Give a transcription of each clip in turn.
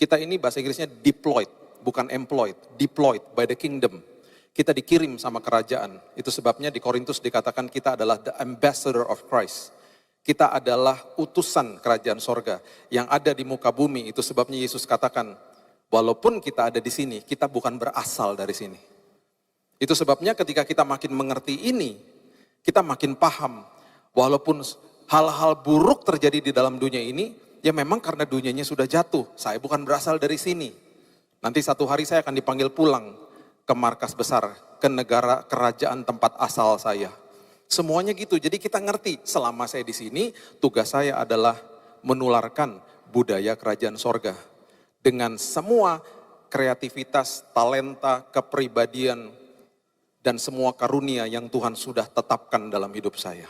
Kita ini bahasa Inggrisnya deployed, bukan employed, deployed by the kingdom. Kita dikirim sama kerajaan. Itu sebabnya di Korintus dikatakan kita adalah the ambassador of Christ. Kita adalah utusan kerajaan sorga yang ada di muka bumi. Itu sebabnya Yesus katakan, walaupun kita ada di sini, kita bukan berasal dari sini. Itu sebabnya ketika kita makin mengerti ini, kita makin paham. Walaupun hal-hal buruk terjadi di dalam dunia ini, ya memang karena dunianya sudah jatuh. Saya bukan berasal dari sini. Nanti satu hari saya akan dipanggil pulang ke markas besar, ke negara kerajaan tempat asal saya. Semuanya gitu, jadi kita ngerti selama saya di sini, tugas saya adalah menularkan budaya kerajaan sorga. Dengan semua kreativitas, talenta, kepribadian, dan semua karunia yang Tuhan sudah tetapkan dalam hidup saya.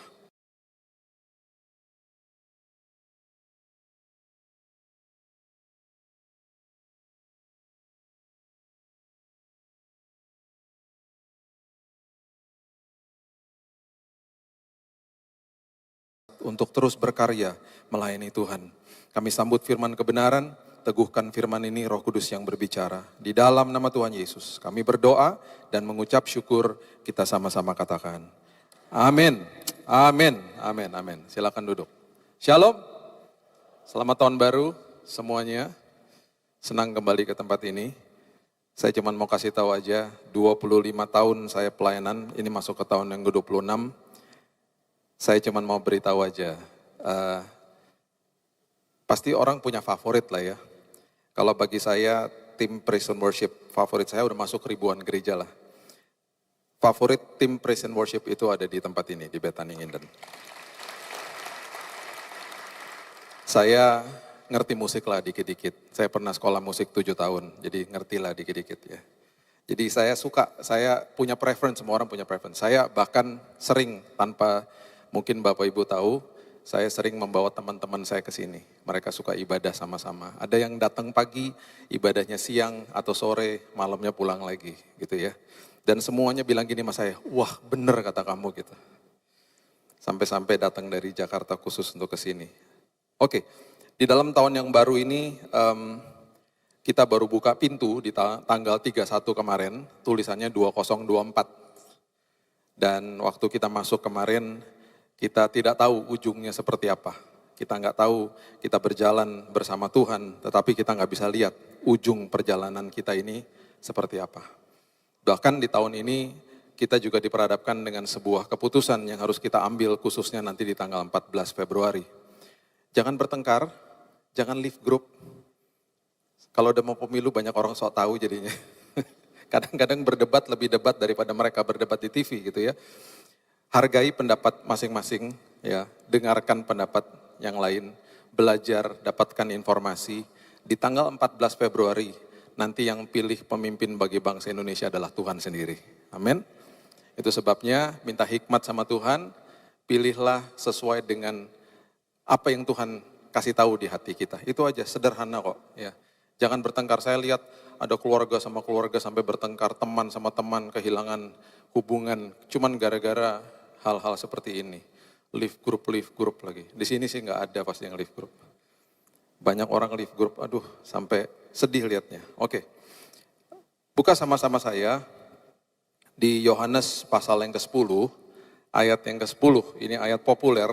Untuk terus berkarya melayani Tuhan. Kami sambut firman kebenaran, teguhkan firman ini Roh Kudus yang berbicara. Di dalam nama Tuhan Yesus, kami berdoa dan mengucap syukur, kita sama-sama katakan. Amin, amin, amin, amin. Silakan duduk. Shalom, selamat tahun baru semuanya. Senang kembali ke tempat ini. Saya cuma mau kasih tahu aja, 25 tahun saya pelayanan, ini masuk ke tahun yang ke-26. Saya cuma mau beritahu aja, pasti orang punya favorit lah ya. Kalau bagi saya, tim Praise and Worship, favorit saya udah masuk ribuan gereja lah. Favorit tim Praise and Worship itu ada di tempat ini, di Bethany Nginden. Saya ngerti musik lah dikit-dikit. Saya pernah sekolah musik 7 tahun, jadi ngerti lah dikit-dikit ya. Jadi saya suka, saya punya preference, semua orang punya preference. Saya bahkan sering tanpa mungkin Bapak Ibu tahu, saya sering membawa teman-teman saya ke sini. Mereka suka ibadah sama-sama. Ada yang datang pagi, ibadahnya siang atau sore, malamnya pulang lagi gitu ya. Dan semuanya bilang gini sama saya, wah bener kata kamu gitu. Sampai-sampai datang dari Jakarta khusus untuk ke sini. Oke, di dalam tahun yang baru ini kita baru buka pintu di tanggal 31 kemarin, tulisannya 2024. Dan waktu kita masuk kemarin, kita tidak tahu ujungnya seperti apa. Kita nggak tahu kita berjalan bersama Tuhan, tetapi kita nggak bisa lihat ujung perjalanan kita ini seperti apa. Bahkan di tahun ini kita juga diperhadapkan dengan sebuah keputusan yang harus kita ambil khususnya nanti di tanggal 14 Februari. Jangan bertengkar, jangan leave group. Kalau udah mau pemilu banyak orang sok tahu jadinya. Kadang-kadang berdebat lebih debat daripada mereka berdebat di TV gitu ya. Hargai pendapat masing-masing, ya, dengarkan pendapat yang lain, belajar, dapatkan informasi. Di tanggal 14 Februari, nanti yang pilih pemimpin bagi bangsa Indonesia adalah Tuhan sendiri. Amin. Itu sebabnya minta hikmat sama Tuhan, pilihlah sesuai dengan apa yang Tuhan kasih tahu di hati kita. Itu aja, sederhana kok. Ya. Jangan bertengkar, saya lihat ada keluarga sama keluarga sampai bertengkar, teman sama teman, kehilangan hubungan, cuman gara-gara hal-hal seperti ini. Leave group lagi. Di sini sih nggak ada pasti yang leave group. Banyak orang leave group, aduh sampai sedih liatnya. Oke, buka sama-sama saya di Yohanes pasal yang ke-10, ayat yang ke-10. Ini ayat populer,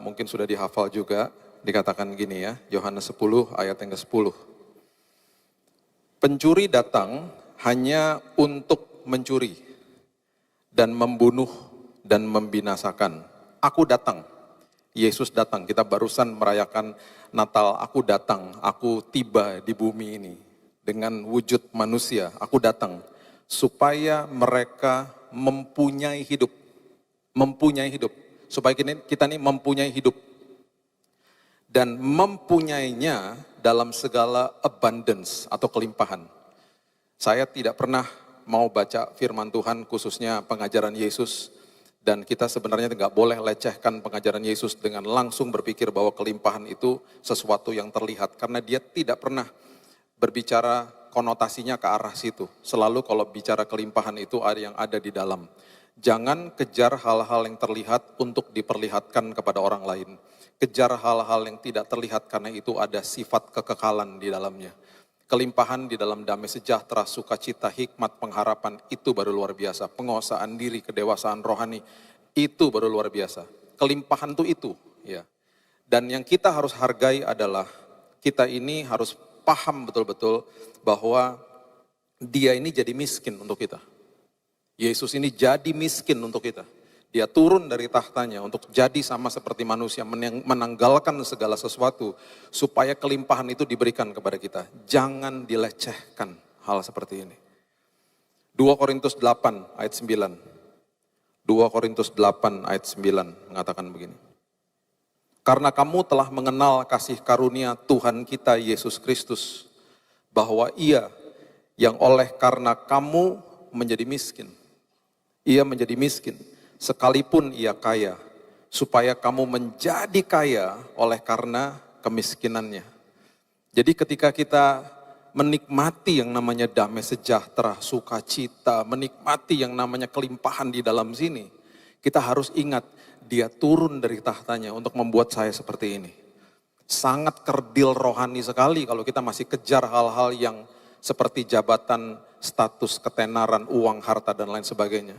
mungkin sudah dihafal juga. Dikatakan gini ya, Yohanes 10 ayat yang ke-10. Pencuri datang hanya untuk mencuri dan membunuh dan membinasakan. Aku datang, Yesus datang, kita barusan merayakan Natal, aku datang, aku tiba di bumi ini dengan wujud manusia, aku datang supaya mereka mempunyai hidup, supaya kita ini mempunyai hidup dan mempunyainya dalam segala abundance atau kelimpahan. Saya tidak pernah mau baca firman Tuhan khususnya pengajaran Yesus. Dan kita sebenarnya nggak boleh lecehkan pengajaran Yesus dengan langsung berpikir bahwa kelimpahan itu sesuatu yang terlihat. Karena dia tidak pernah berbicara konotasinya ke arah situ. Selalu kalau bicara kelimpahan itu ada yang ada di dalam. Jangan kejar hal-hal yang terlihat untuk diperlihatkan kepada orang lain. Kejar hal-hal yang tidak terlihat karena itu ada sifat kekekalan di dalamnya. Kelimpahan di dalam damai sejahtera, sukacita, hikmat, pengharapan, itu baru luar biasa. Penguasaan diri, kedewasaan rohani, itu baru luar biasa. Kelimpahan itu, ya. Dan yang kita harus hargai adalah, kita ini harus paham betul-betul bahwa dia ini jadi miskin untuk kita. Yesus ini jadi miskin untuk kita. Dia turun dari tahtanya untuk jadi sama seperti manusia, menanggalkan segala sesuatu supaya kelimpahan itu diberikan kepada kita. Jangan dilecehkan hal seperti ini. 2 Korintus 8 ayat 9. 2 Korintus 8 ayat 9 mengatakan begini. Karena kamu telah mengenal kasih karunia Tuhan kita Yesus Kristus, bahwa Ia yang oleh karena kamu menjadi miskin, Ia menjadi miskin, sekalipun Ia kaya, supaya kamu menjadi kaya oleh karena kemiskinannya. Jadi ketika kita menikmati yang namanya damai sejahtera, sukacita, menikmati yang namanya kelimpahan di dalam sini, kita harus ingat, Dia turun dari tahtanya untuk membuat saya seperti ini. Sangat kerdil rohani sekali kalau kita masih kejar hal-hal yang seperti jabatan, status, ketenaran, uang, harta, dan lain sebagainya.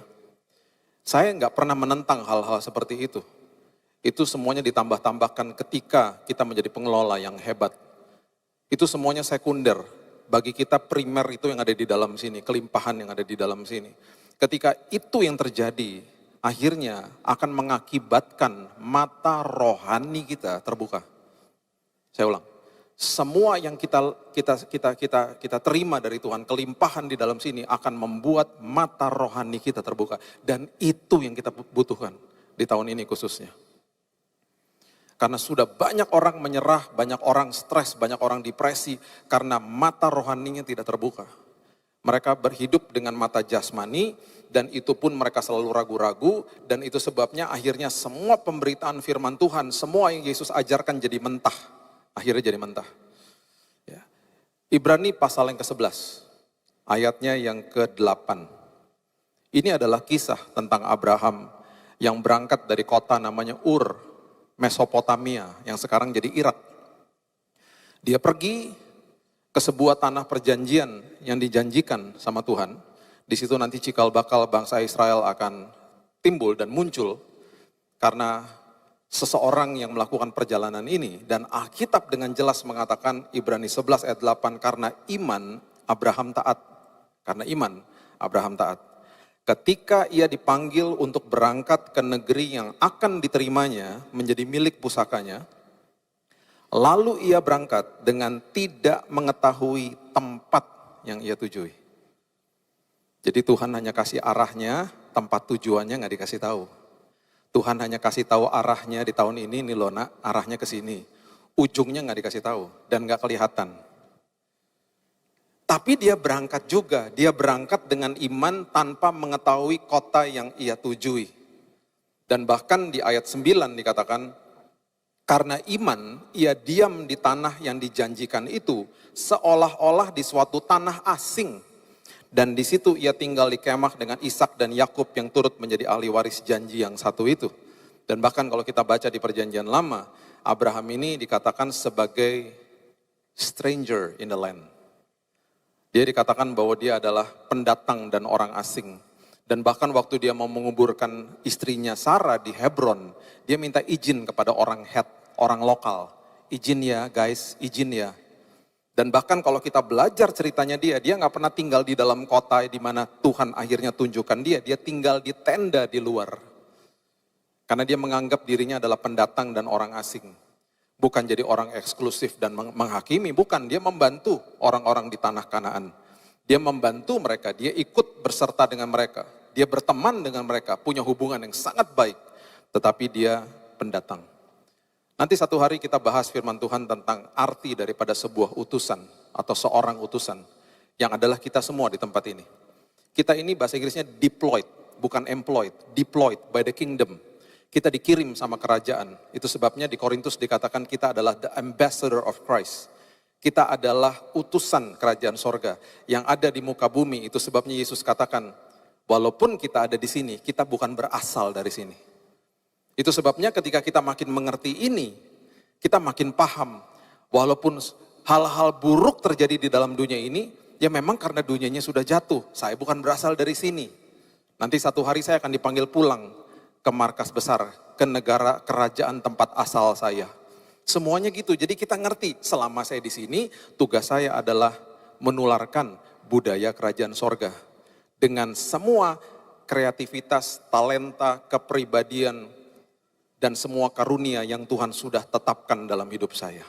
Saya nggak pernah menentang hal-hal seperti itu. Itu semuanya ditambah-tambahkan ketika kita menjadi pengelola yang hebat. Itu semuanya sekunder. Bagi kita primer itu yang ada di dalam sini, kelimpahan yang ada di dalam sini. Ketika itu yang terjadi, akhirnya akan mengakibatkan mata rohani kita terbuka. Saya ulang. Semua yang kita terima dari Tuhan, kelimpahan di dalam sini akan membuat mata rohani kita terbuka. Dan itu yang kita butuhkan di tahun ini khususnya. Karena sudah banyak orang menyerah, banyak orang stres, banyak orang depresi karena mata rohaninya tidak terbuka. Mereka berhidup dengan mata jasmani dan itu pun mereka selalu ragu-ragu dan itu sebabnya akhirnya semua pemberitaan firman Tuhan, semua yang Yesus ajarkan jadi mentah. Akhirnya jadi mentah. Ya. Ibrani pasal yang ke-11, ayatnya yang ke-8. Ini adalah kisah tentang Abraham yang berangkat dari kota namanya Ur, Mesopotamia, yang sekarang jadi Irak. Dia pergi ke sebuah tanah perjanjian yang dijanjikan sama Tuhan. Di situ nanti cikal bakal bangsa Israel akan timbul dan muncul karena seseorang yang melakukan perjalanan ini. Dan Alkitab dengan jelas mengatakan Ibrani 11 ayat 8, karena iman Abraham taat. Karena iman Abraham taat. Ketika ia dipanggil untuk berangkat ke negeri yang akan diterimanya menjadi milik pusakanya, lalu ia berangkat dengan tidak mengetahui tempat yang ia tujui. Jadi Tuhan hanya kasih arahnya, tempat tujuannya nggak dikasih tahu. Tuhan hanya kasih tahu arahnya di tahun ini, nih loh nak, arahnya ke sini. Ujungnya nggak dikasih tahu dan nggak kelihatan. Tapi dia berangkat juga, dia berangkat dengan iman tanpa mengetahui kota yang ia tujui. Dan bahkan di ayat 9 dikatakan, karena iman, ia diam di tanah yang dijanjikan itu, seolah-olah di suatu tanah asing. Dan di situ ia tinggal di kemah dengan Ishak dan Yakub yang turut menjadi ahli waris janji yang satu itu. Dan bahkan kalau kita baca di perjanjian lama, Abraham ini dikatakan sebagai stranger in the land. Dia dikatakan bahwa dia adalah pendatang dan orang asing. Dan bahkan waktu dia mau menguburkan istrinya Sarah di Hebron, dia minta izin kepada orang Het, orang lokal. Izin ya guys, izin ya. Dan bahkan kalau kita belajar ceritanya dia nggak pernah tinggal di dalam kota di mana Tuhan akhirnya tunjukkan dia tinggal di tenda di luar. Karena dia menganggap dirinya adalah pendatang dan orang asing. Bukan jadi orang eksklusif dan menghakimi, bukan. Dia membantu orang-orang di tanah Kanaan. Dia membantu mereka, dia ikut berserta dengan mereka. Dia berteman dengan mereka, punya hubungan yang sangat baik. Tetapi dia pendatang. Nanti satu hari kita bahas firman Tuhan tentang arti daripada sebuah utusan atau seorang utusan yang adalah kita semua di tempat ini. Kita ini bahasa Inggrisnya deployed, bukan employed, deployed by the kingdom. Kita dikirim sama kerajaan. Itu sebabnya di Korintus dikatakan kita adalah the ambassador of Christ. Kita adalah utusan kerajaan sorga yang ada di muka bumi. Itu sebabnya Yesus katakan, Walaupun kita ada di sini, kita bukan berasal dari sini. Itu sebabnya ketika kita makin mengerti ini, kita makin paham. Walaupun hal-hal buruk terjadi di dalam dunia ini, ya memang karena dunianya sudah jatuh. Saya bukan berasal dari sini. Nanti satu hari saya akan dipanggil pulang ke markas besar, ke negara kerajaan tempat asal saya. Semuanya gitu, jadi kita ngerti selama saya di sini, tugas saya adalah menularkan budaya kerajaan sorga. Dengan semua kreativitas, talenta, kepribadian, dan semua karunia yang Tuhan sudah tetapkan dalam hidup saya.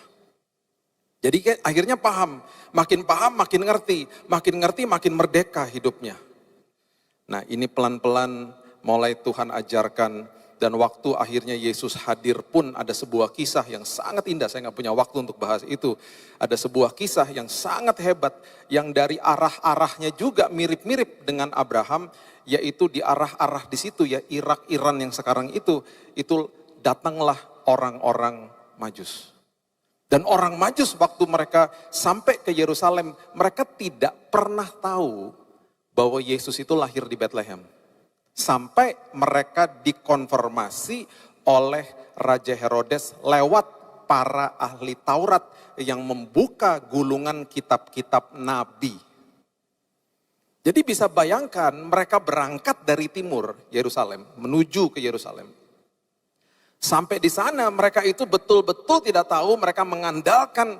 Jadi akhirnya paham, makin ngerti, makin merdeka hidupnya. Nah ini pelan-pelan mulai Tuhan ajarkan, dan waktu akhirnya Yesus hadir pun ada sebuah kisah yang sangat indah, saya gak punya waktu untuk bahas itu. Ada sebuah kisah yang sangat hebat, yang dari arah-arahnya juga mirip-mirip dengan Abraham, yaitu di arah-arah di situ ya, Irak, Iran yang sekarang itu datanglah orang-orang Majus. Dan orang Majus waktu mereka sampai ke Yerusalem, mereka tidak pernah tahu bahwa Yesus itu lahir di Bethlehem. Sampai mereka dikonfirmasi oleh Raja Herodes lewat para ahli Taurat yang membuka gulungan kitab-kitab nabi. Jadi bisa bayangkan mereka berangkat dari timur Yerusalem menuju ke Yerusalem. Sampai di sana mereka itu betul-betul tidak tahu, mereka mengandalkan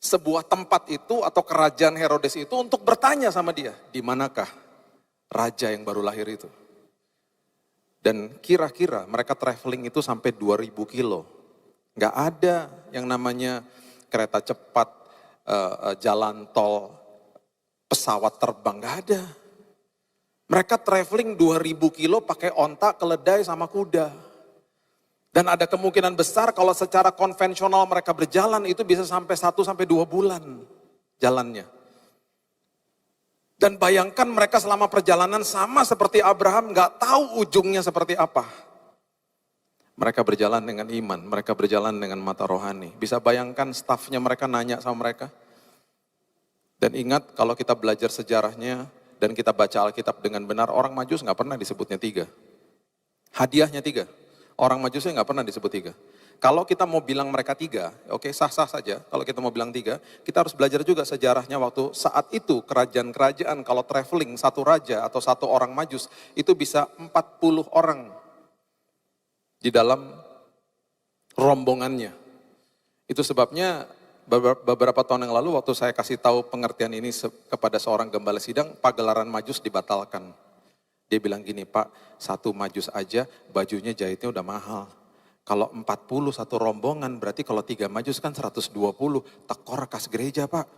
sebuah tempat itu atau kerajaan Herodes itu untuk bertanya sama dia, di manakah raja yang baru lahir itu. Dan kira-kira mereka traveling itu sampai 2000 kilo. Gak ada yang namanya kereta cepat, jalan tol, pesawat terbang, gak ada. Mereka traveling 2000 kilo pakai onta, keledai sama kuda. Dan ada kemungkinan besar kalau secara konvensional mereka berjalan itu bisa sampai 1-2 bulan jalannya. Dan bayangkan mereka selama perjalanan sama seperti Abraham, gak tahu ujungnya seperti apa. Mereka berjalan dengan iman, mereka berjalan dengan mata rohani. Bisa bayangkan stafnya mereka nanya sama mereka. Dan ingat kalau kita belajar sejarahnya dan kita baca Alkitab dengan benar, orang Majus gak pernah disebutnya 3. Hadiahnya 3. Orang Majusnya nggak pernah disebut 3. Kalau kita mau bilang mereka 3, oke, sah-sah saja. Kalau kita mau bilang 3, kita harus belajar juga sejarahnya waktu saat itu kerajaan-kerajaan kalau traveling satu raja atau satu orang Majus itu bisa 40 orang di dalam rombongannya. Itu sebabnya beberapa tahun yang lalu waktu saya kasih tahu pengertian ini kepada seorang gembala sidang, pagelaran Majus dibatalkan. Dia bilang gini, Pak, satu Majus aja bajunya jahitnya udah mahal. Kalau 40 satu rombongan berarti kalau 3 Majus kan 120, tekor kas gereja Pak.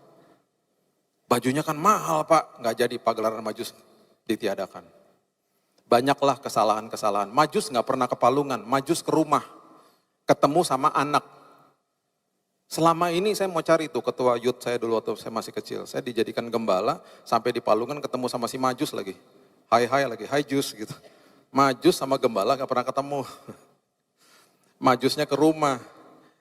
Bajunya kan mahal Pak, nggak jadi pagelaran Majus ditiadakan. Banyaklah kesalahan-kesalahan. Majus nggak pernah ke Palungan, Majus ke rumah, ketemu sama anak. Selama ini saya mau cari tuh ketua youth saya dulu waktu saya masih kecil. Saya dijadikan gembala, sampai di Palungan ketemu sama si Majus lagi. Hai lagi, hai Jus gitu. Majus sama gembala gak pernah ketemu. Majusnya ke rumah.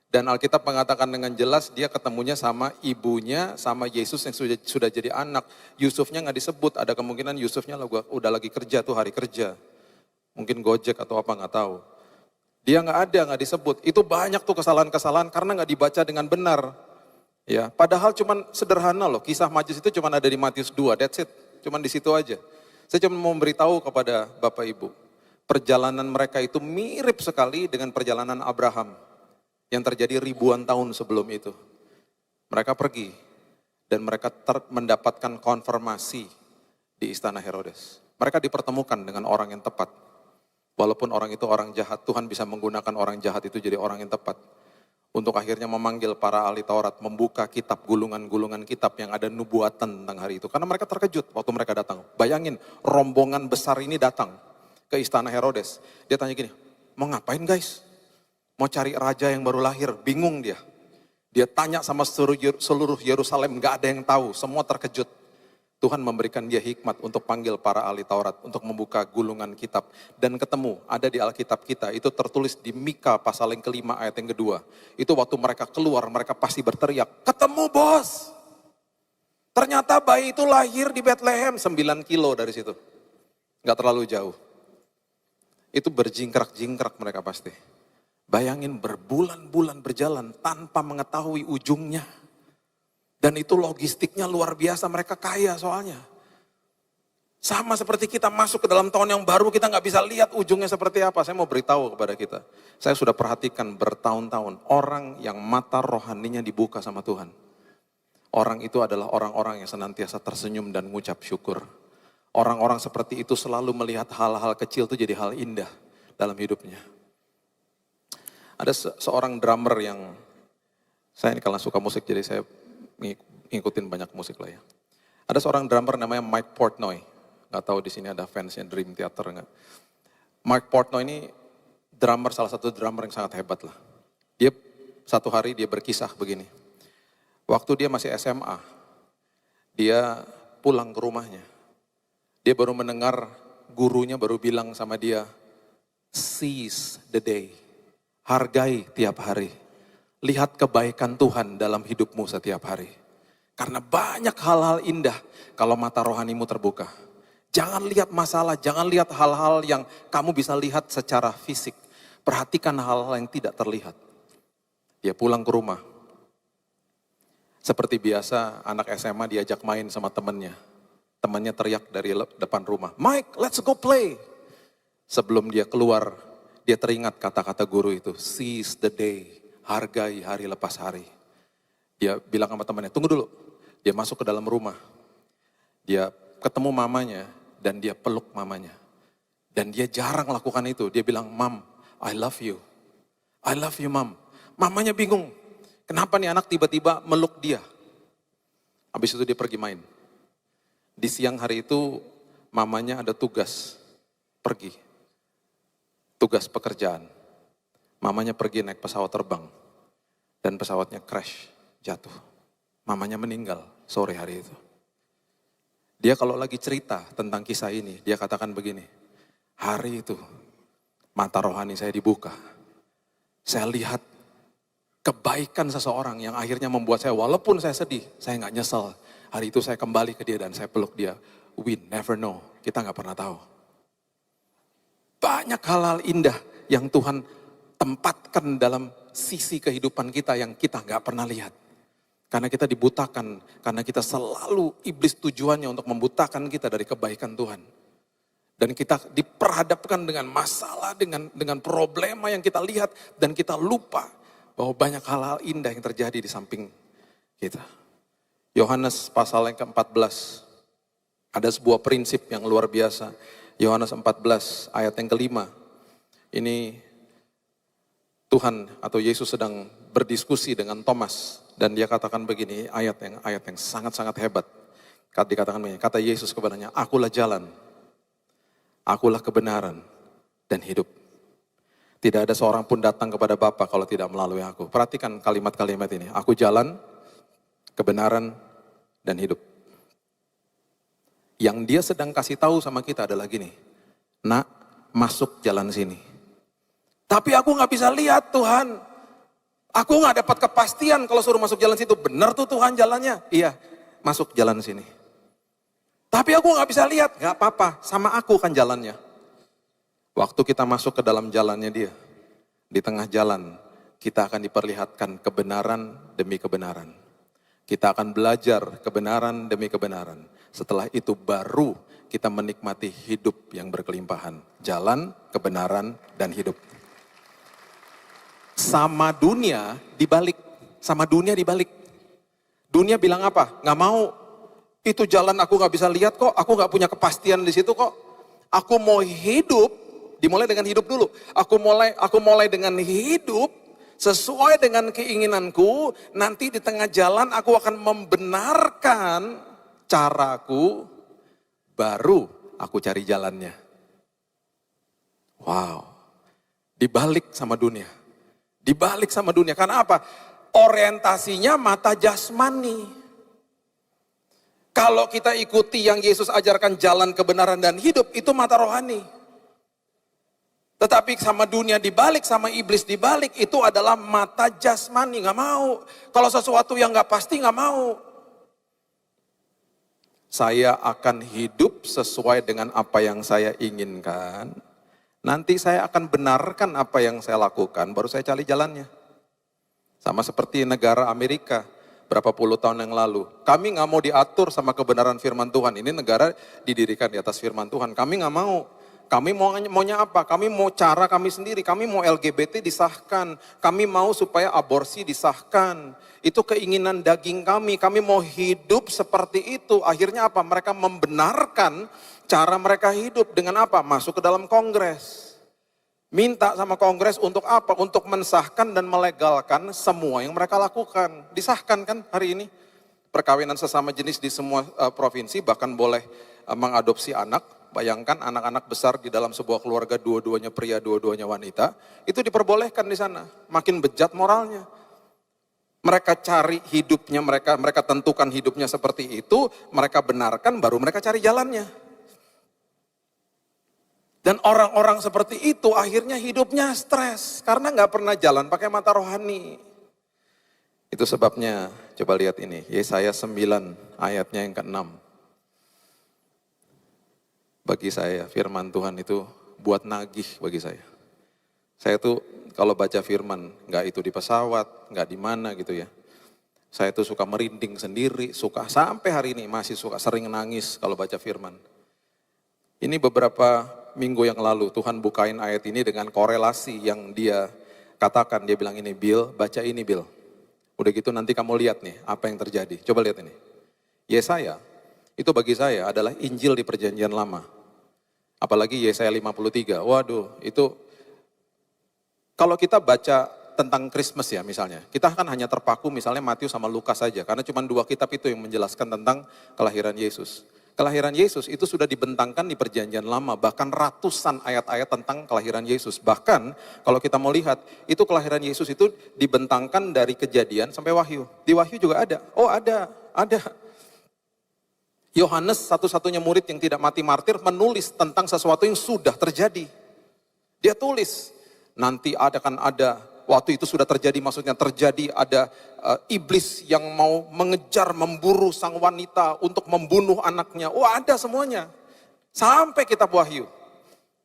Dan Alkitab mengatakan dengan jelas dia ketemunya sama ibunya, sama Yesus yang sudah jadi anak. Yusufnya gak disebut, ada kemungkinan Yusufnya udah lagi kerja tuh hari kerja. Mungkin Gojek atau apa gak tahu. Dia gak ada, gak disebut. Itu banyak tuh kesalahan-kesalahan karena gak dibaca dengan benar. Ya, padahal cuman sederhana loh, kisah Majus itu cuman ada di Matius 2, that's it. Cuman di situ aja. Saya cuma mau memberitahu kepada Bapak Ibu, perjalanan mereka itu mirip sekali dengan perjalanan Abraham yang terjadi ribuan tahun sebelum itu. Mereka pergi dan mereka mendapatkan konfirmasi di istana Herodes. Mereka dipertemukan dengan orang yang tepat. Walaupun orang itu orang jahat, Tuhan bisa menggunakan orang jahat itu jadi orang yang tepat. Untuk akhirnya memanggil para ahli Taurat, membuka kitab, gulungan-gulungan kitab yang ada nubuatan tentang hari itu. Karena mereka terkejut waktu mereka datang. Bayangin, rombongan besar ini datang ke istana Herodes. Dia tanya gini, mau ngapain guys? Mau cari raja yang baru lahir, bingung dia. Dia tanya sama seluruh Yerusalem, gak ada yang tahu, semua terkejut. Tuhan memberikan dia hikmat untuk panggil para ahli Taurat, untuk membuka gulungan kitab. Dan ketemu, ada di Alkitab kita, itu tertulis di Mika pasal yang kelima ayat yang kedua. Itu waktu mereka keluar, mereka pasti berteriak, ketemu bos. Ternyata bayi itu lahir di Bethlehem, 9 kilo dari situ. Nggak terlalu jauh. Itu berjingkrak-jingkrak mereka pasti. Bayangin berbulan-bulan berjalan tanpa mengetahui ujungnya. Dan itu logistiknya luar biasa, mereka kaya soalnya. Sama seperti kita masuk ke dalam tahun yang baru, kita nggak bisa lihat ujungnya seperti apa. Saya mau beritahu kepada kita, saya sudah perhatikan bertahun-tahun, orang yang mata rohaninya dibuka sama Tuhan. Orang itu adalah orang-orang yang senantiasa tersenyum dan mengucap syukur. Orang-orang seperti itu selalu melihat hal-hal kecil itu jadi hal indah dalam hidupnya. Ada seorang drummer yang, saya ini kalau suka musik jadi saya ngikutin banyak musik lah ya. Ada seorang drummer namanya Mike Portnoy. Nggak tahu di sini ada fansnya Dream Theater nggak? Mike Portnoy ini drummer, salah satu drummer yang sangat hebat lah. Dia satu hari dia berkisah begini. Waktu dia masih SMA, dia pulang ke rumahnya. Dia baru mendengar gurunya baru bilang sama dia, seize the day, hargai tiap hari. Lihat kebaikan Tuhan dalam hidupmu setiap hari. Karena banyak hal-hal indah kalau mata rohanimu terbuka. Jangan lihat masalah, jangan lihat hal-hal yang kamu bisa lihat secara fisik. Perhatikan hal-hal yang tidak terlihat. Dia pulang ke rumah. Seperti biasa anak SMA diajak main sama temannya. Temannya teriak dari depan rumah, Mike, let's go play. Sebelum dia keluar, dia teringat kata-kata guru itu, seize the day, hargai hari lepas hari. Dia bilang sama temannya, tunggu dulu. Dia masuk ke dalam rumah. Dia ketemu mamanya dan dia peluk mamanya. Dan dia jarang lakukan itu. Dia bilang, Mom, I love you. I love you, Mom. Mamanya bingung. Kenapa nih anak tiba-tiba meluk dia? Habis itu dia pergi main. Di siang hari itu mamanya ada tugas pergi. Tugas pekerjaan. Mamanya pergi naik pesawat terbang. Dan pesawatnya crash, jatuh. Mamanya meninggal sore hari itu. Dia kalau lagi cerita tentang kisah ini, dia katakan begini, hari itu mata rohani saya dibuka. Saya lihat kebaikan seseorang yang akhirnya membuat saya, walaupun saya sedih, saya nggak nyesel. Hari itu saya kembali ke dia dan saya peluk dia. We never know, kita nggak pernah tahu. Banyak hal-hal indah yang Tuhan tempatkan dalam sisi kehidupan kita yang kita nggak pernah lihat. Karena kita dibutakan, karena kita selalu iblis tujuannya untuk membutakan kita dari kebaikan Tuhan. Dan kita diperhadapkan dengan masalah, dengan problema yang kita lihat dan kita lupa bahwa banyak hal-hal indah yang terjadi di samping kita. Yohanes pasal yang ke-14, ada sebuah prinsip yang luar biasa. Yohanes 14 ayat yang ke-5, ini Tuhan atau Yesus sedang berdiskusi dengan Thomas. Dan dia katakan begini, ayat yang sangat-sangat hebat. Dikatakan begini, kata Yesus kepadanya, akulah jalan, akulah kebenaran dan hidup. Tidak ada seorang pun datang kepada Bapa kalau tidak melalui aku. Perhatikan kalimat-kalimat ini, aku jalan, kebenaran, dan hidup. Yang dia sedang kasih tahu sama kita adalah gini, nak, masuk jalan sini. Tapi aku gak bisa lihat Tuhan. Aku gak dapat kepastian kalau suruh masuk jalan situ. Benar tuh Tuhan jalannya? Iya, masuk jalan sini. Tapi aku gak bisa lihat. Gak apa-apa, sama aku kan jalannya. Waktu kita masuk ke dalam jalannya dia, di tengah jalan, kita akan diperlihatkan kebenaran demi kebenaran. Kita akan belajar kebenaran demi kebenaran. Setelah itu baru kita menikmati hidup yang berkelimpahan. Jalan, kebenaran, dan hidup. Sama dunia dibalik. Sama dunia dibalik. Dunia bilang apa? Gak mau. Itu jalan aku gak bisa lihat kok. Aku gak punya kepastian di situ kok. Aku mau hidup. Dimulai dengan hidup dulu. Aku mulai dengan hidup sesuai dengan keinginanku. Nanti di tengah jalan aku akan membenarkan caraku. Baru aku cari jalannya. Wow. Dibalik sama dunia. Dibalik sama dunia. Karena apa? Orientasinya mata jasmani. Kalau kita ikuti yang Yesus ajarkan jalan kebenaran dan hidup, itu mata rohani. Tetapi sama dunia dibalik, sama iblis dibalik, itu adalah mata jasmani. Gak mau. Kalau sesuatu yang gak pasti gak mau. saya akan hidup sesuai dengan apa yang saya inginkan. Nanti saya akan benarkan apa yang saya lakukan, baru saya cari jalannya. Sama seperti negara Amerika, berapa puluh tahun yang lalu. Kami nggak mau diatur sama kebenaran firman Tuhan. Ini negara didirikan di atas firman Tuhan. Kami nggak mau. Kami maunya apa? Kami mau cara kami sendiri. Kami mau LGBT disahkan. Kami mau supaya aborsi disahkan. Itu keinginan daging kami. Kami mau hidup seperti itu. Akhirnya apa? Mereka membenarkan cara mereka hidup dengan apa? Masuk ke dalam kongres. Minta sama kongres untuk apa? Untuk mensahkan dan melegalkan semua yang mereka lakukan. Disahkan kan hari ini? Perkawinan sesama jenis di semua provinsi, bahkan boleh mengadopsi anak. Bayangkan anak-anak besar di dalam sebuah keluarga, dua-duanya pria, dua-duanya wanita. Itu diperbolehkan di sana. Makin bejat moralnya. Mereka cari hidupnya, mereka tentukan hidupnya seperti itu. Mereka benarkan, baru mereka cari jalannya. Dan orang-orang seperti itu akhirnya hidupnya stres. Karena nggak pernah jalan pakai mata rohani. Itu sebabnya, coba lihat ini. Yesaya 9 ayatnya yang ke-6. Bagi saya firman Tuhan itu buat nagih bagi saya. Saya tuh kalau baca firman, nggak itu di pesawat, nggak di mana gitu ya. Saya tuh suka merinding sendiri, suka sampai hari ini masih suka sering nangis kalau baca firman. Ini beberapa minggu yang lalu Tuhan bukain ayat ini dengan korelasi yang dia katakan. Dia bilang ini, Bill, baca ini Bill. Udah gitu nanti kamu lihat nih apa yang terjadi. Coba lihat ini. Yesaya, itu bagi saya adalah Injil di perjanjian lama. Apalagi Yesaya 53, waduh itu kalau kita baca tentang Christmas ya misalnya, kita kan hanya terpaku misalnya Matius sama Lukas saja, karena cuma 2 kitab itu yang menjelaskan tentang kelahiran Yesus. Kelahiran Yesus itu sudah dibentangkan di perjanjian lama, bahkan ratusan ayat-ayat tentang kelahiran Yesus. Bahkan kalau kita mau lihat, itu kelahiran Yesus itu dibentangkan dari Kejadian sampai Wahyu. Di Wahyu juga ada, oh ada. Yohanes satu-satunya murid yang tidak mati martir menulis tentang sesuatu yang sudah terjadi. Dia tulis, nanti akan ada, waktu itu sudah terjadi, maksudnya terjadi ada iblis yang mau mengejar, memburu sang wanita untuk membunuh anaknya. Oh ada semuanya, sampai kitab Wahyu.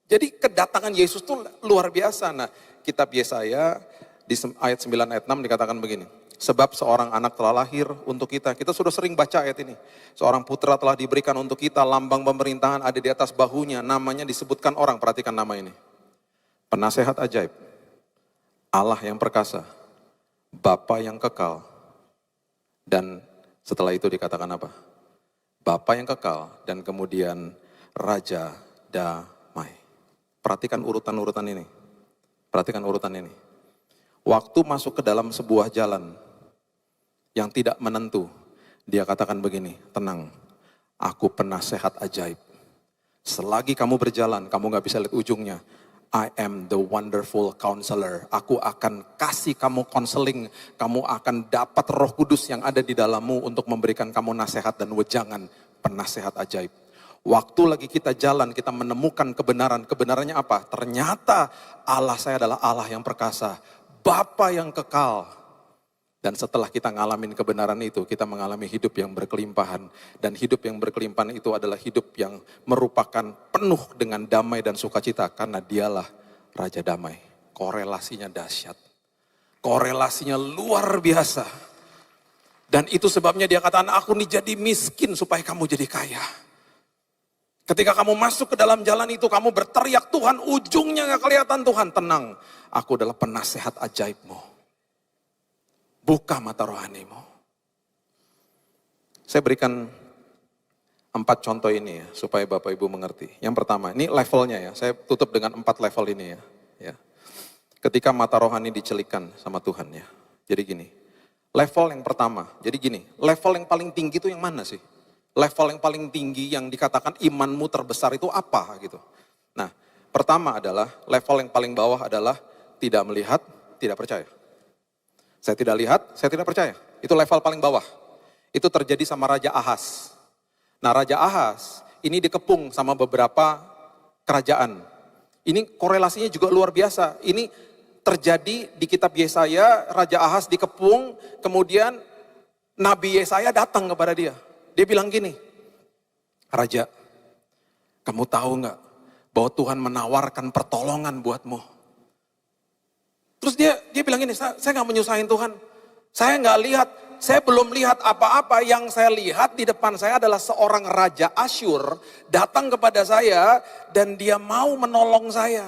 Jadi kedatangan Yesus itu luar biasa. Nah kitab Yesaya di ayat 9 ayat 6 dikatakan begini. Sebab seorang anak telah lahir untuk kita. Kita sudah sering baca ayat ini. Seorang putra telah diberikan untuk kita. Lambang pemerintahan ada di atas bahunya. Namanya disebutkan orang. Perhatikan nama ini. Penasehat ajaib. Allah yang perkasa. Bapa yang kekal. Dan setelah itu dikatakan apa? Bapa yang kekal. Dan kemudian Raja damai. Perhatikan urutan-urutan ini. Perhatikan urutan ini. Waktu masuk ke dalam sebuah jalan yang tidak menentu, dia katakan begini, tenang, aku penasehat ajaib. Selagi kamu berjalan, kamu gak bisa lihat ujungnya. I am the wonderful counselor. Aku akan kasih kamu counseling, kamu akan dapat Roh Kudus yang ada di dalammu untuk memberikan kamu nasihat dan wejangan, penasehat ajaib. Waktu lagi kita jalan, kita menemukan kebenaran. Kebenarannya apa? Ternyata Allah saya adalah Allah yang perkasa. Bapa yang kekal. Dan setelah kita ngalamin kebenaran itu, kita mengalami hidup yang berkelimpahan. Dan hidup yang berkelimpahan itu adalah hidup yang merupakan penuh dengan damai dan sukacita. Karena dialah Raja Damai. Korelasinya dahsyat. Korelasinya luar biasa. Dan itu sebabnya dia katakan, aku nih jadi miskin supaya kamu jadi kaya. Ketika kamu masuk ke dalam jalan itu, kamu berteriak, Tuhan ujungnya gak kelihatan Tuhan. Tenang, aku adalah penasehat ajaibmu. Buka mata rohanimu. Saya berikan 4 contoh ini ya, supaya Bapak Ibu mengerti. Yang pertama, ini levelnya ya, saya tutup dengan 4 level ini ya. Ketika mata rohani dicelikan sama Tuhan ya. Jadi gini, level yang pertama, jadi gini, level yang paling tinggi itu yang mana sih? Level yang paling tinggi yang dikatakan imanmu terbesar itu apa gitu. Nah, pertama adalah level yang paling bawah adalah tidak melihat, tidak percaya. Saya tidak lihat, saya tidak percaya. Itu level paling bawah. Itu terjadi sama Raja Ahaz. Nah, Raja Ahaz ini dikepung sama beberapa kerajaan. Ini korelasinya juga luar biasa. Ini terjadi di kitab Yesaya, Raja Ahaz dikepung, kemudian Nabi Yesaya datang kepada dia. Dia bilang gini, Raja, kamu tahu nggak bahwa Tuhan menawarkan pertolongan buatmu? Terus dia bilang gini, saya nggak menyusahin Tuhan. Saya nggak lihat, saya belum lihat apa-apa. Yang saya lihat di depan saya adalah seorang Raja Asyur datang kepada saya dan dia mau menolong saya.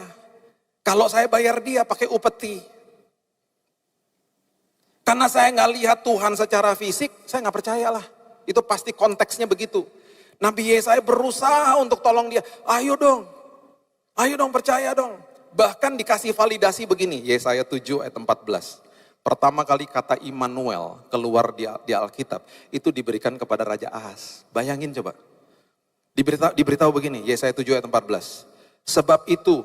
Kalau saya bayar dia pakai upeti. Karena saya nggak lihat Tuhan secara fisik, saya nggak percayalah. Itu pasti konteksnya begitu. Nabi Yesaya berusaha untuk tolong dia. Ayo dong percaya dong. Bahkan dikasih validasi begini, Yesaya 7 ayat 14. Pertama kali kata Immanuel keluar di Alkitab, itu diberikan kepada Raja Ahaz. Bayangin coba. Diberitahu begini, Yesaya 7 ayat 14. Sebab itu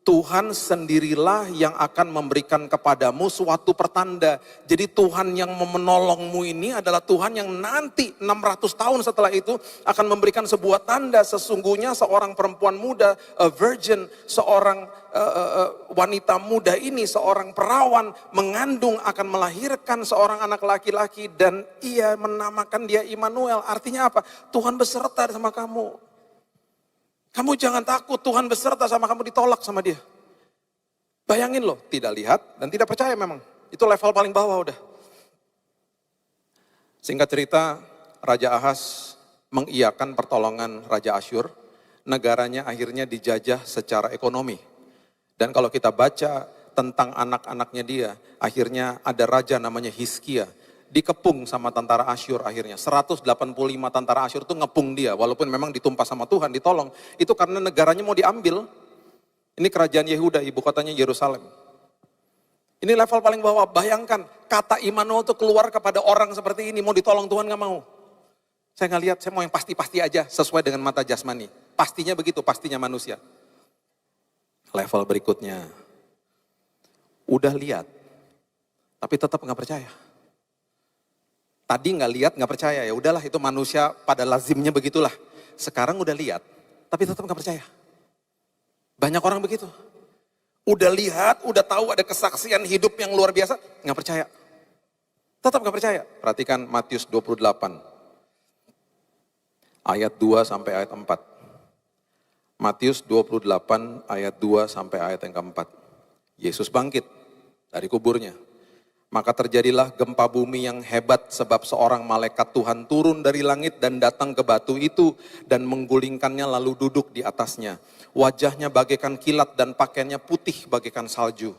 Tuhan sendirilah yang akan memberikan kepadamu suatu pertanda. Jadi Tuhan yang menolongmu ini adalah Tuhan yang nanti 600 tahun setelah itu akan memberikan sebuah tanda. Sesungguhnya seorang perempuan muda, a virgin, seorang wanita muda ini, seorang perawan mengandung akan melahirkan seorang anak laki-laki dan ia menamakan dia Immanuel. Artinya apa? Tuhan beserta sama kamu. Kamu jangan takut, Tuhan beserta sama kamu, ditolak sama dia. Bayangin loh, tidak lihat dan tidak percaya memang. Itu level paling bawah udah. Singkat cerita, Raja Ahaz mengiyakan pertolongan Raja Asyur. Negaranya akhirnya dijajah secara ekonomi. Dan kalau kita baca tentang anak-anaknya dia, akhirnya ada raja namanya Hizkia. Dikepung sama tentara Asyur akhirnya. 185 tentara Asyur itu ngepung dia. Walaupun memang ditumpas sama Tuhan, ditolong. Itu karena negaranya mau diambil. Ini kerajaan Yehuda, ibu kotanya Yerusalem. Ini level paling bawah. Bayangkan, kata Immanuel itu keluar kepada orang seperti ini. Mau ditolong Tuhan gak mau. Saya gak lihat, saya mau yang pasti-pasti aja. Sesuai dengan mata jasmani. Pastinya begitu, pastinya manusia. Level berikutnya. Udah lihat, tapi tetap gak percaya. Tadi nggak lihat, nggak percaya, ya udahlah itu manusia pada lazimnya begitulah. Sekarang udah lihat, tapi tetap nggak percaya. Banyak orang begitu. Udah lihat, udah tahu ada kesaksian hidup yang luar biasa, nggak percaya. Tetap nggak percaya. Perhatikan Matius 28, ayat 2 sampai ayat 4. Matius 28 ayat 2 sampai ayat yang keempat. Yesus bangkit dari kuburnya. Maka terjadilah gempa bumi yang hebat sebab seorang malaikat Tuhan turun dari langit dan datang ke batu itu dan menggulingkannya lalu duduk di atasnya. Wajahnya bagaikan kilat dan pakaiannya putih bagaikan salju.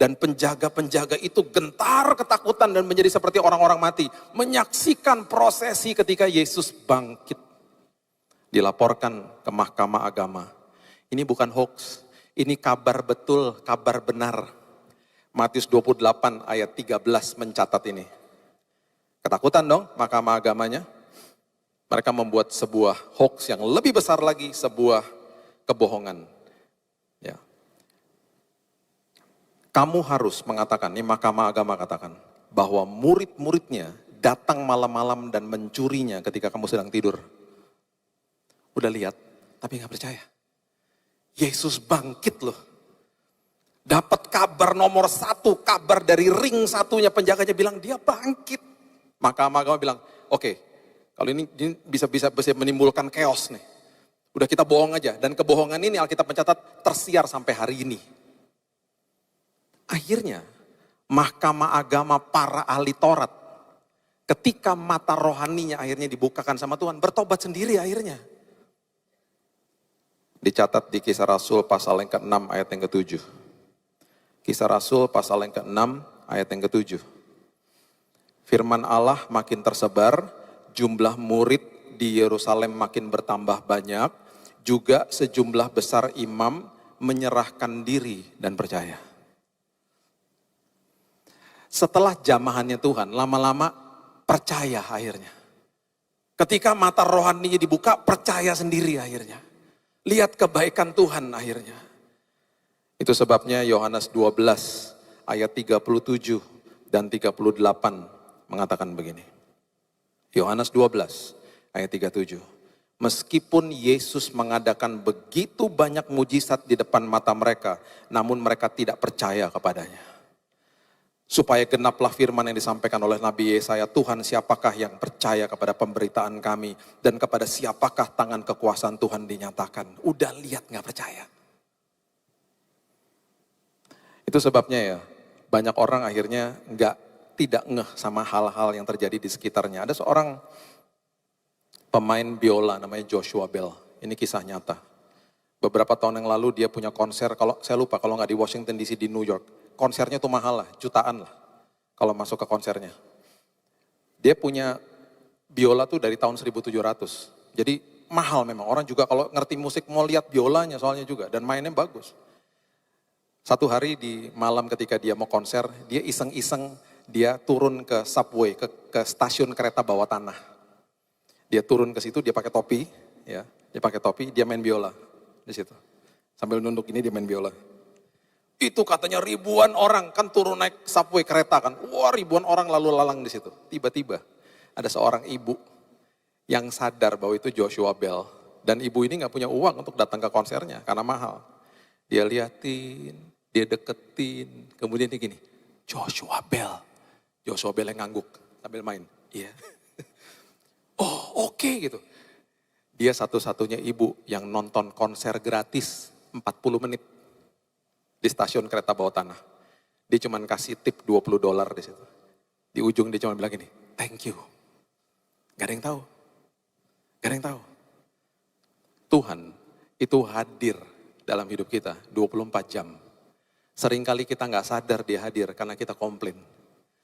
Dan penjaga-penjaga itu gentar ketakutan dan menjadi seperti orang-orang mati. Menyaksikan prosesi ketika Yesus bangkit. Dilaporkan ke mahkamah agama. Ini bukan hoax, ini kabar betul, kabar benar. Matius 28 ayat 13 mencatat ini. Ketakutan dong mahkamah agamanya. Mereka membuat sebuah hoax yang lebih besar lagi, sebuah kebohongan. Ya. Kamu harus mengatakan, ini mahkamah agama katakan, bahwa murid-muridnya datang malam-malam dan mencurinya ketika kamu sedang tidur. Udah lihat, tapi gak percaya. Yesus bangkit loh. Dapat kabar nomor 1, kabar dari ring satunya, penjaganya bilang dia bangkit. Maka agama bilang, oke, kalau ini bisa menimbulkan chaos nih. Udah kita bohong aja, dan kebohongan ini Alkitab mencatat tersiar sampai hari ini. Akhirnya, mahkamah agama para ahli Taurat, ketika mata rohaninya akhirnya dibukakan sama Tuhan, bertobat sendiri akhirnya. Dicatat di Kisah Rasul pasal yang ke-6 ayat yang ke-7. Kisah Rasul pasal yang ke-6 ayat yang ke-7. Firman Allah makin tersebar, jumlah murid di Yerusalem makin bertambah banyak, juga sejumlah besar imam menyerahkan diri dan percaya. Setelah jamahannya Tuhan, lama-lama percaya akhirnya. Ketika mata rohaninya dibuka, percaya sendiri akhirnya. Lihat kebaikan Tuhan akhirnya. Itu sebabnya Yohanes 12 ayat 37 dan 38 mengatakan begini. Yohanes 12 ayat 37. Meskipun Yesus mengadakan begitu banyak mujizat di depan mata mereka, namun mereka tidak percaya kepadanya. Supaya genaplah firman yang disampaikan oleh Nabi Yesaya, Tuhan siapakah yang percaya kepada pemberitaan kami, dan kepada siapakah tangan kekuasaan Tuhan dinyatakan. Udah lihat gak percaya. Itu sebabnya ya, banyak orang akhirnya tidak ngeh sama hal-hal yang terjadi di sekitarnya. Ada seorang pemain biola namanya Joshua Bell, ini kisah nyata. Beberapa tahun yang lalu dia punya konser, kalau saya lupa kalau nggak di Washington DC, di New York. Konsernya tuh mahal lah, jutaan lah kalau masuk ke konsernya. Dia punya biola tuh dari tahun 1700. Jadi mahal memang, orang juga kalau ngerti musik mau lihat biolanya soalnya juga, dan mainnya bagus. Satu hari di malam ketika dia mau konser, dia iseng-iseng dia turun ke subway, ke stasiun kereta bawah tanah. Dia turun ke situ, dia pakai topi, ya, dia main biola di situ. Sambil nunduk ini dia main biola. Itu katanya ribuan orang, kan turun naik subway kereta kan. Wah, ribuan orang lalu lalang di situ. Tiba-tiba ada seorang ibu yang sadar bahwa itu Joshua Bell. Dan ibu ini gak punya uang untuk datang ke konsernya karena mahal. Dia liatin, dia deketin, kemudian dia gini, Joshua Bell. Joshua Bell yang ngangguk sambil main. Iya. Oh, oke gitu. Dia satu-satunya ibu yang nonton konser gratis 40 menit. Di stasiun kereta bawah tanah. Dia cuma kasih tip $20 di situ. Di ujung dia cuma bilang gini, thank you. Gak ada yang tahu. Gak ada yang tahu. Tuhan itu hadir dalam hidup kita 24 jam. Seringkali kita gak sadar dia hadir karena kita komplain.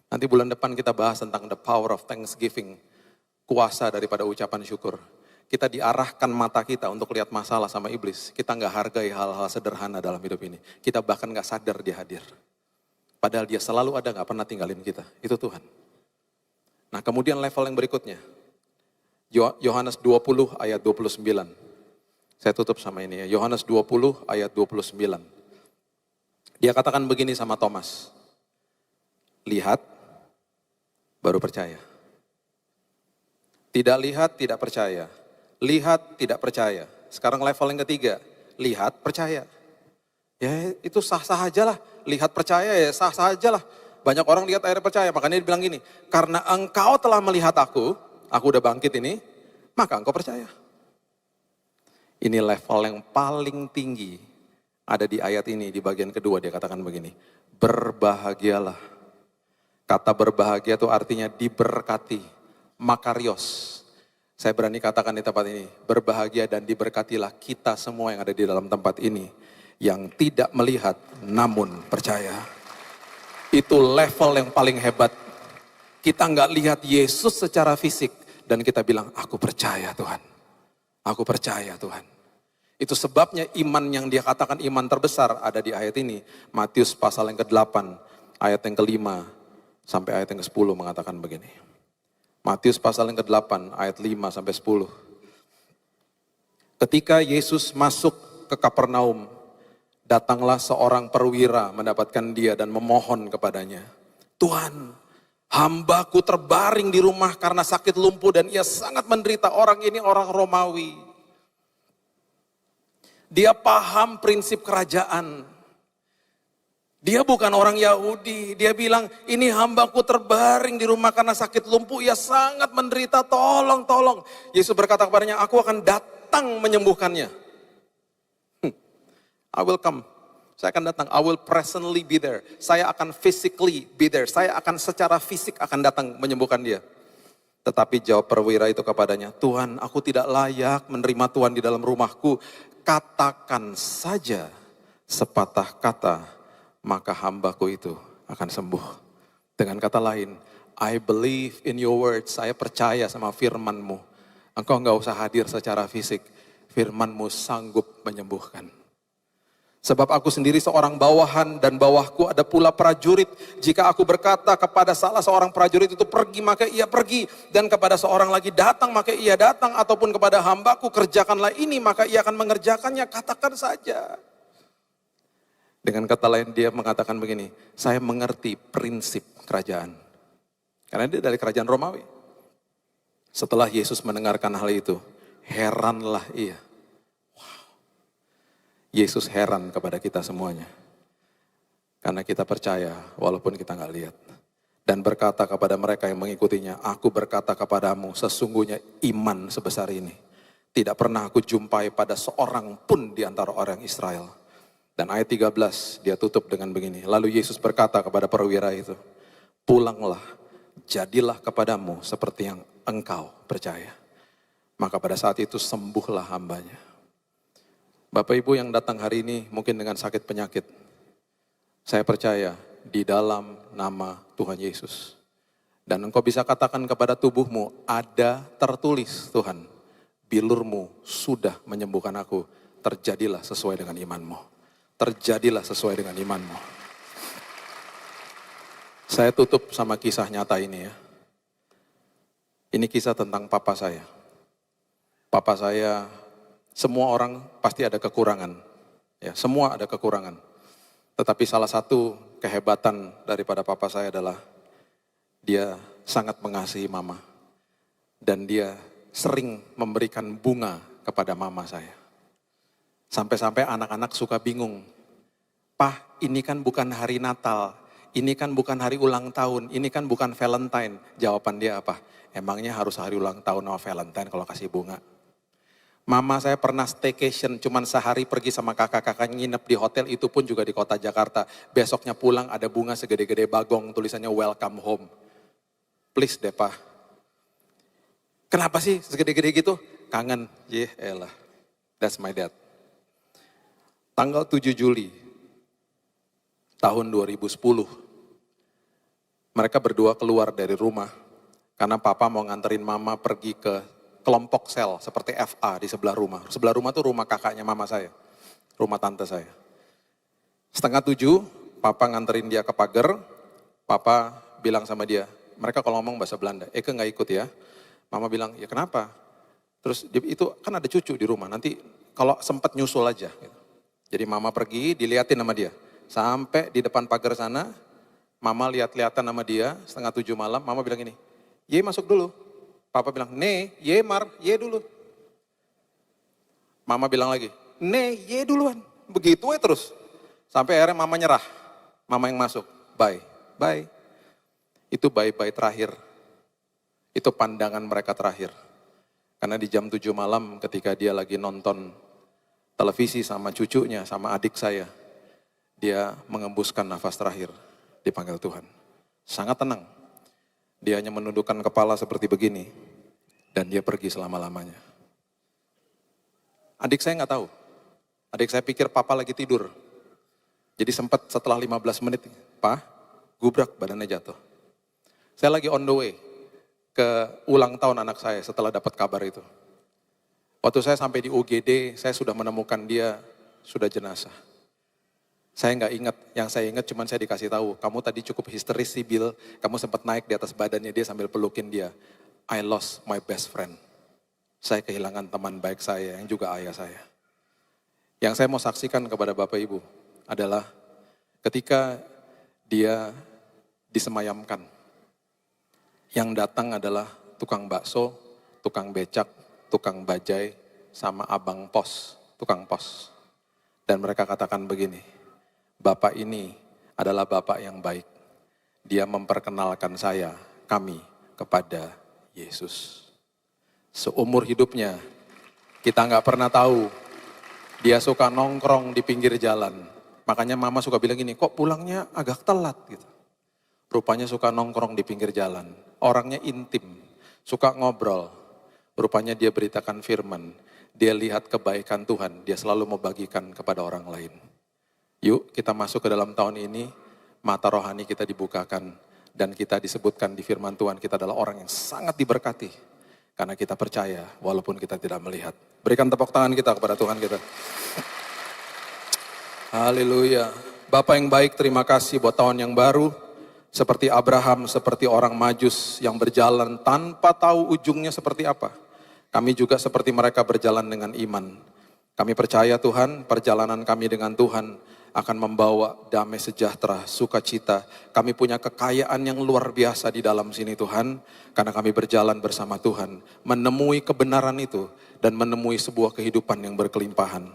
Nanti bulan depan kita bahas tentang the power of thanksgiving. Kuasa daripada ucapan syukur. Kita diarahkan mata kita untuk lihat masalah sama iblis. Kita nggak hargai hal-hal sederhana dalam hidup ini. Kita bahkan nggak sadar dia hadir. Padahal dia selalu ada, nggak pernah tinggalin kita. Itu Tuhan. Nah kemudian level yang berikutnya. Yohanes 20 ayat 29. Saya tutup sama ini ya. Yohanes 20 ayat 29. Dia katakan begini sama Thomas. Lihat, baru percaya. Tidak lihat, tidak percaya. Lihat, tidak percaya. Sekarang level yang ketiga, lihat, percaya. Ya itu sah-sah aja lah. Lihat, percaya ya sah-sah aja lah. Banyak orang lihat akhirnya percaya, makanya dia bilang gini, karena engkau telah melihat aku udah bangkit ini, maka engkau percaya. Ini level yang paling tinggi ada di ayat ini, di bagian kedua dia katakan begini, berbahagialah. Kata berbahagia itu artinya diberkati, makarios. Saya berani katakan di tempat ini, berbahagia dan diberkatilah kita semua yang ada di dalam tempat ini. Yang tidak melihat namun percaya. Itu level yang paling hebat. Kita nggak lihat Yesus secara fisik. Dan kita bilang, aku percaya Tuhan. Aku percaya Tuhan. Itu sebabnya iman yang dia katakan iman terbesar ada di ayat ini. Matius pasal yang ke-8, ayat yang ke-5 sampai ayat yang ke-10 mengatakan begini. Matius pasal yang ke-8 ayat 5 sampai 10. Ketika Yesus masuk ke Kapernaum, datanglah seorang perwira mendapatkan dia dan memohon kepadanya. Tuhan, hambaku terbaring di rumah karena sakit lumpuh dan ia sangat menderita. Orang ini orang Romawi. Dia paham prinsip kerajaan. Dia bukan orang Yahudi, dia bilang ini hambaku terbaring di rumah karena sakit lumpuh, ia sangat menderita, tolong. Yesus berkata kepadanya, aku akan datang menyembuhkannya. I will come, saya akan datang, I will presently be there. Saya akan physically be there, saya akan secara fisik akan datang menyembuhkan dia. Tetapi jawab perwira itu kepadanya, Tuhan aku tidak layak menerima Tuhan di dalam rumahku, katakan saja sepatah kata, maka hambaku itu akan sembuh. Dengan kata lain, I believe in your word. Saya percaya sama firman-Mu. Engkau enggak usah hadir secara fisik. Firman-Mu sanggup menyembuhkan. Sebab aku sendiri seorang bawahan dan bawahku ada pula prajurit. Jika aku berkata kepada salah seorang prajurit itu pergi, maka ia pergi. Dan kepada seorang lagi datang, maka ia datang. Ataupun kepada hambaku kerjakanlah ini, maka ia akan mengerjakannya. Katakan saja. Dengan kata lain dia mengatakan begini, saya mengerti prinsip kerajaan. Karena dia dari kerajaan Romawi. Setelah Yesus mendengarkan hal itu, heranlah ia. Wow. Yesus heran kepada kita semuanya. Karena kita percaya walaupun kita nggak lihat. Dan berkata kepada mereka yang mengikutinya, aku berkata kepadamu sesungguhnya iman sebesar ini tidak pernah aku jumpai pada seorang pun di antara orang Israel. Dan ayat 13 dia tutup dengan begini. Lalu Yesus berkata kepada perwira itu, pulanglah, jadilah kepadamu seperti yang engkau percaya. Maka pada saat itu sembuhlah hambanya. Bapak Ibu yang datang hari ini mungkin dengan sakit penyakit. Saya percaya di dalam nama Tuhan Yesus. Dan engkau bisa katakan kepada tubuhmu, ada tertulis Tuhan, bilurmu sudah menyembuhkan aku. Terjadilah sesuai dengan imanmu. Terjadilah sesuai dengan imanmu. Saya tutup sama kisah nyata ini ya. Ini kisah tentang papa saya. Papa saya, semua orang pasti ada kekurangan. Ya, semua ada kekurangan. Tetapi salah satu kehebatan daripada papa saya adalah dia sangat mengasihi mama. Dan dia sering memberikan bunga kepada mama saya. Sampai-sampai anak-anak suka bingung. Pak, ini kan bukan hari Natal, ini kan bukan hari ulang tahun, ini kan bukan Valentine. Jawaban dia apa? Emangnya harus hari ulang tahun sama Valentine kalau kasih bunga? Mama saya pernah staycation, cuman sehari pergi sama kakak-kakak nginep di hotel, itu pun juga di kota Jakarta. Besoknya pulang ada bunga segede-gede bagong, tulisannya welcome home. Please deh Pak. Kenapa sih segede-gede gitu? Kangen, elah. That's my dad. Tanggal 7 Juli tahun 2010, mereka berdua keluar dari rumah, karena papa mau nganterin mama pergi ke kelompok sel seperti FA di sebelah rumah. Sebelah rumah tuh rumah kakaknya mama saya, rumah tante saya. 6:30, papa nganterin dia ke pagar, papa bilang sama dia, mereka kalau ngomong bahasa Belanda, Eke nggak ikut ya. Mama bilang, ya kenapa? Terus itu kan ada cucu di rumah, nanti kalau sempat nyusul aja. Gitu. Jadi mama pergi, diliatin sama dia. Sampai di depan pagar sana, mama lihat-lihatan sama dia, 6:30 malam, mama bilang gini, Ye masuk dulu. Papa bilang, ne, ye mar, ye dulu. Mama bilang lagi, ne, ye duluan. Begitu ya terus. Sampai akhirnya mama nyerah. Mama yang masuk, bye, bye. Itu bye-bye terakhir. Itu pandangan mereka terakhir. Karena di jam 7 malam ketika dia lagi nonton televisi sama cucunya, sama adik saya, dia mengembuskan nafas terakhir, dipanggil Tuhan. Sangat tenang. Dia hanya menundukkan kepala seperti begini, dan dia pergi selama-lamanya. Adik saya nggak tahu. Adik saya pikir papa lagi tidur. Jadi sempat setelah 15 menit, Pak, gubrak badannya jatuh. Saya lagi on the way ke ulang tahun anak saya setelah dapat kabar itu. Waktu saya sampai di UGD, saya sudah menemukan dia sudah jenazah. Saya nggak ingat, yang saya ingat cuman saya dikasih tahu, kamu tadi cukup histeris sih Bill, kamu sempat naik di atas badannya dia sambil pelukin dia. I lost my best friend. Saya kehilangan teman baik saya yang juga ayah saya. Yang saya mau saksikan kepada Bapak Ibu adalah ketika dia disemayamkan, yang datang adalah tukang bakso, tukang becak, tukang bajai, sama abang pos, tukang pos. Dan mereka katakan begini, Bapak ini adalah Bapak yang baik. Dia memperkenalkan kami kepada Yesus. Seumur hidupnya kita nggak pernah tahu dia suka nongkrong di pinggir jalan. Makanya mama suka bilang gini, kok pulangnya agak telat gitu. Rupanya suka nongkrong di pinggir jalan. Orangnya intim, suka ngobrol. Rupanya dia beritakan firman. Dia lihat kebaikan Tuhan, dia selalu mau bagikan kepada orang lain. Yuk kita masuk ke dalam tahun ini, mata rohani kita dibukakan. Dan kita disebutkan di firman Tuhan, kita adalah orang yang sangat diberkati. Karena kita percaya walaupun kita tidak melihat. Berikan tepuk tangan kita kepada Tuhan kita. Haleluya. Bapak yang baik, terima kasih buat tahun yang baru. Seperti Abraham, seperti orang Majus yang berjalan tanpa tahu ujungnya seperti apa. Kami juga seperti mereka berjalan dengan iman. Kami percaya Tuhan, perjalanan kami dengan Tuhan akan membawa damai sejahtera, sukacita. Kami punya kekayaan yang luar biasa di dalam sini Tuhan. Karena kami berjalan bersama Tuhan. Menemui kebenaran itu dan menemui sebuah kehidupan yang berkelimpahan.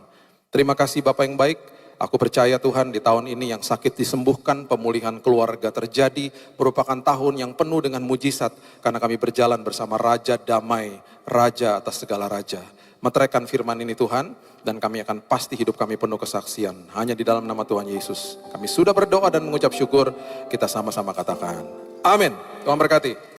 Terima kasih Bapak yang baik. Aku percaya Tuhan di tahun ini yang sakit disembuhkan, pemulihan keluarga terjadi, merupakan tahun yang penuh dengan mujizat. Karena kami berjalan bersama Raja Damai, Raja atas segala Raja. Meteraikan firman ini Tuhan, dan kami akan pasti hidup kami penuh kesaksian. Hanya di dalam nama Tuhan Yesus. Kami sudah berdoa dan mengucap syukur, kita sama-sama katakan. Amin. Tuhan berkati.